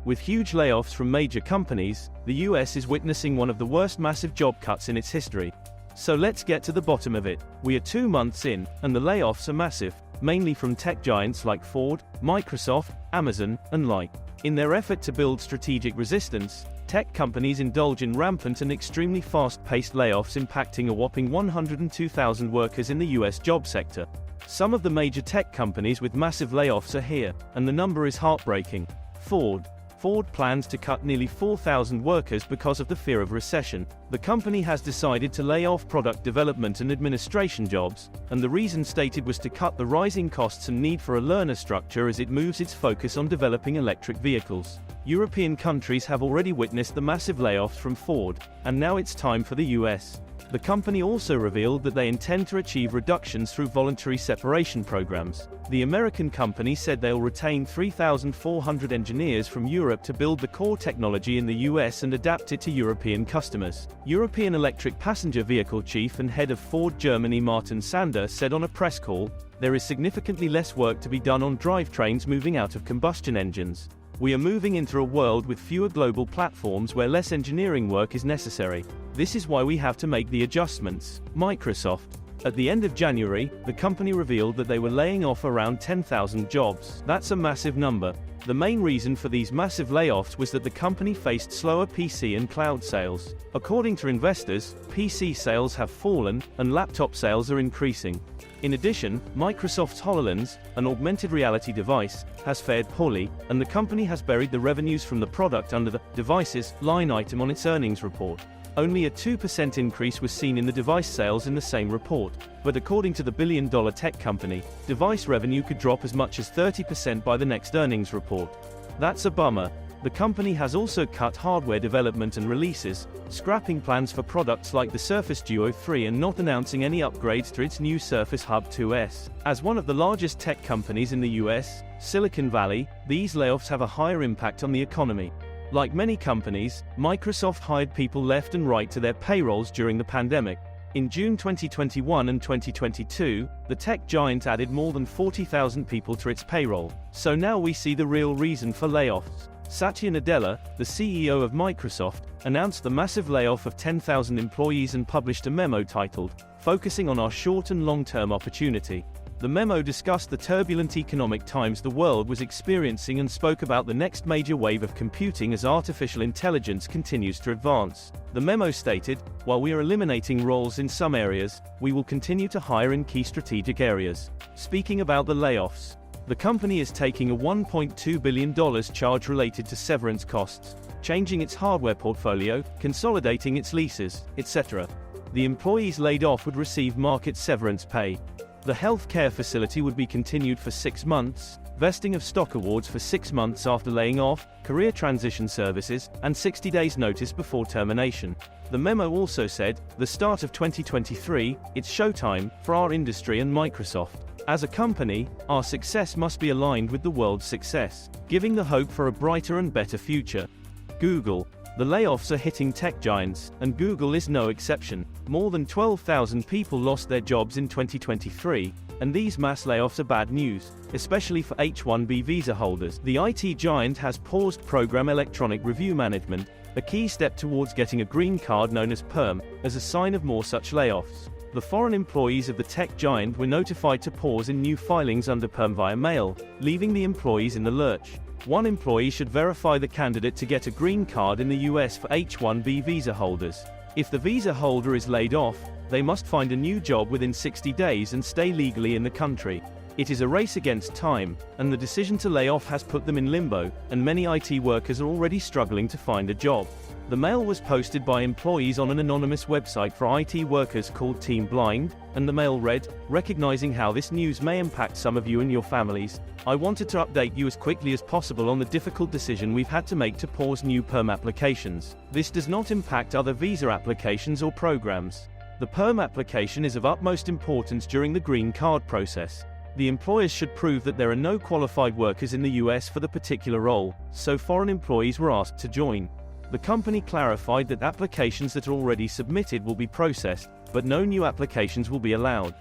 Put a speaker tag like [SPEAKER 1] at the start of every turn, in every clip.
[SPEAKER 1] With huge layoffs from major companies, the US is witnessing one of the worst massive job cuts in its history. So let's get to the bottom of it. We are 2 months in, and the layoffs are massive, mainly from tech giants like Ford, Microsoft, Amazon, and like. In their effort to build strategic resistance, tech companies indulge in rampant and extremely fast-paced layoffs impacting a whopping 102,000 workers in the US job sector. Some of the major tech companies with massive layoffs are here, and the number is heartbreaking. Ford plans to cut nearly 4,000 workers because of the fear of recession. The company has decided to lay off product development and administration jobs, and the reason stated was to cut the rising costs and need for a learner structure as it moves its focus on developing electric vehicles. European countries have already witnessed the massive layoffs from Ford, and now it's time for the US. The company also revealed that they intend to achieve reductions through voluntary separation programs. The American company said they'll retain 3,400 engineers from Europe to build the core technology in the US and adapt it to European customers. European electric passenger vehicle chief and head of Ford Germany Martin Sander said on a press call, "There is significantly less work to be done on drivetrains moving out of combustion engines. We are moving into a world with fewer global platforms where less engineering work is necessary. This is why we have to make the adjustments." Microsoft. At the end of January, the company revealed that they were laying off around 10,000 jobs. That's a massive number. The main reason for these massive layoffs was that the company faced slower PC and cloud sales. According to investors, PC sales have fallen, and laptop sales are increasing. In addition, Microsoft's HoloLens, an augmented reality device, has fared poorly, and the company has buried the revenues from the product under the devices line item on its earnings report. Only a 2% increase was seen in the device sales in the same report, but according to the billion-dollar tech company, device revenue could drop as much as 30% by the next earnings report. That's a bummer. The company has also cut hardware development and releases, scrapping plans for products like the Surface Duo 3 and not announcing any upgrades to its new Surface Hub 2S. As one of the largest tech companies in the US, Silicon Valley, these layoffs have a higher impact on the economy. Like many companies, Microsoft hired people left and right to their payrolls during the pandemic. In June 2021 and 2022, the tech giant added more than 40,000 people to its payroll. So now we see the real reason for layoffs. Satya Nadella, the CEO of Microsoft, announced the massive layoff of 10,000 employees and published a memo titled, "Focusing on Our Short and Long-Term Opportunity." The memo discussed the turbulent economic times the world was experiencing and spoke about the next major wave of computing as artificial intelligence continues to advance. The memo stated, "While we are eliminating roles in some areas, we will continue to hire in key strategic areas." Speaking about the layoffs, the company is taking a $1.2 billion charge related to severance costs, changing its hardware portfolio, consolidating its leases, etc. The employees laid off would receive market severance pay. The health care facility would be continued for 6 months, vesting of stock awards for 6 months after laying off, career transition services, and 60 days notice before termination. The memo also said, "The start of 2023, it's showtime for our industry and Microsoft. As a company, our success must be aligned with the world's success, giving the hope for a brighter and better future." Google. The layoffs are hitting tech giants, and Google is no exception. More than 12,000 people lost their jobs in 2023, and these mass layoffs are bad news, especially for H-1B visa holders. The IT giant has paused program electronic review management, a key step towards getting a green card known as PERM, as a sign of more such layoffs. The foreign employees of the tech giant were notified to pause in new filings under PERM via mail, leaving the employees in the lurch. One employee should verify the candidate to get a green card in the US for H-1B visa holders. If the visa holder is laid off, they must find a new job within 60 days and stay legally in the country. It is a race against time, and the decision to lay off has put them in limbo, and many IT workers are already struggling to find a job. The mail was posted by employees on an anonymous website for IT workers called Team Blind, and the mail read, "Recognizing how this news may impact some of you and your families, I wanted to update you as quickly as possible on the difficult decision we've had to make to pause new PERM applications. This does not impact other visa applications or programs. The PERM application is of utmost importance during the green card process. The employers should prove that there are no qualified workers in the US for the particular role, so foreign employees were asked to join." The company clarified that applications that are already submitted will be processed, but no new applications will be allowed.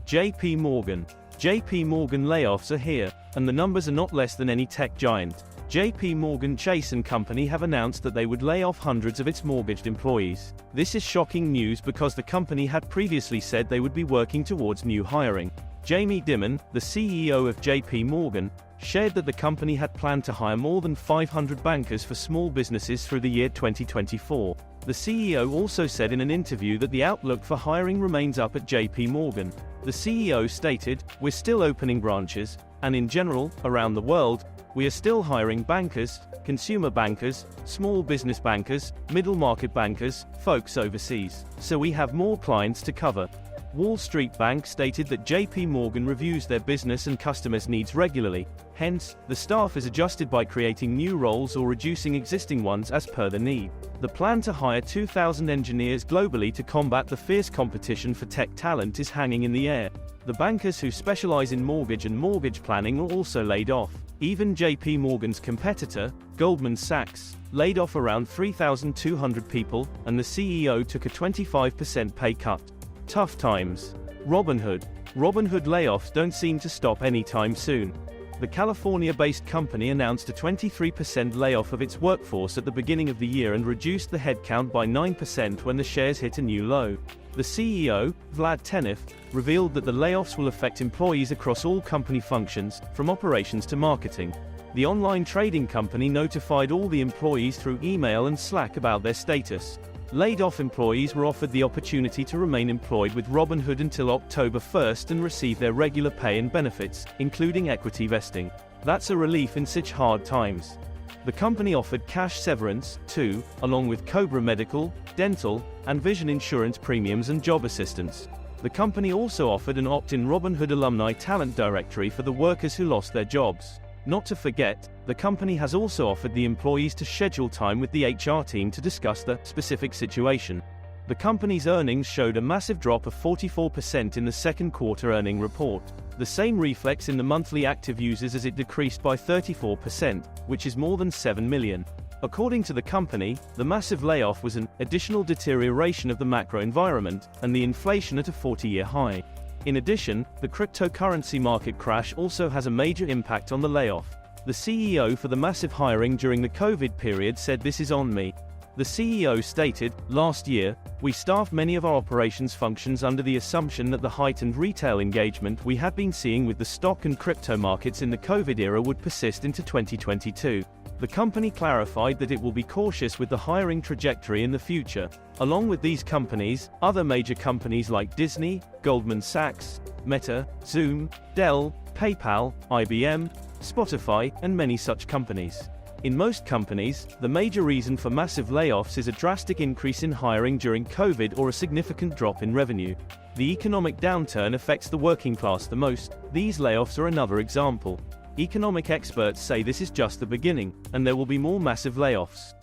[SPEAKER 1] JP Morgan. JP Morgan layoffs are here, and the numbers are not less than any tech giant. JP Morgan Chase & Company have announced that they would lay off hundreds of its mortgaged employees. This is shocking news because the company had previously said they would be working towards new hiring. Jamie Dimon, the CEO of JP Morgan, shared that the company had planned to hire more than 500 bankers for small businesses through the year 2024. The CEO also said in an interview that the outlook for hiring remains up at JP Morgan. The CEO stated, "We're still opening branches, and in general, around the world, we are still hiring bankers, consumer bankers, small business bankers, middle market bankers, folks overseas. So we have more clients to cover." Wall Street Bank stated that JP Morgan reviews their business and customers' needs regularly. Hence, the staff is adjusted by creating new roles or reducing existing ones as per the need. The plan to hire 2,000 engineers globally to combat the fierce competition for tech talent is hanging in the air. The bankers who specialize in mortgage and mortgage planning are also laid off. Even JP Morgan's competitor, Goldman Sachs, laid off around 3,200 people, and the CEO took a 25% pay cut. Tough times. Robinhood layoffs don't seem to stop anytime soon. The California-based company announced a 23% layoff of its workforce at the beginning of the year and reduced the headcount by 9% when the shares hit a new low. The CEO, Vlad Tenev, revealed that the layoffs will affect employees across all company functions, from operations to marketing. The online trading company notified all the employees through email and Slack about their status. Laid-off employees were offered the opportunity to remain employed with Robinhood until October 1st and receive their regular pay and benefits, including equity vesting. That's a relief in such hard times. The company offered cash severance, too, along with Cobra medical, dental, and vision insurance premiums and job assistance. The company also offered an opt-in Robinhood alumni talent directory for the workers who lost their jobs. Not to forget, the company has also offered the employees to schedule time with the HR team to discuss the specific situation. The company's earnings showed a massive drop of 44% in the second quarter earning report. The same reflects in the monthly active users as it decreased by 34%, which is more than 7 million. According to the company, the massive layoff was an additional deterioration of the macro environment, and the inflation at a 40-year high. In addition, the cryptocurrency market crash also has a major impact on the layoff. The CEO for the massive hiring during the COVID period said, "This is on me." The CEO stated, "Last year, we staffed many of our operations functions under the assumption that the heightened retail engagement we had been seeing with the stock and crypto markets in the COVID era would persist into 2022. The company clarified that it will be cautious with the hiring trajectory in the future. Along with these companies, other major companies like Disney, Goldman Sachs, Meta, Zoom, Dell, PayPal, IBM, Spotify, and many such companies. In most companies, the major reason for massive layoffs is a drastic increase in hiring during COVID or a significant drop in revenue. The economic downturn affects the working class the most. These layoffs are another example. Economic experts say this is just the beginning, and there will be more massive layoffs.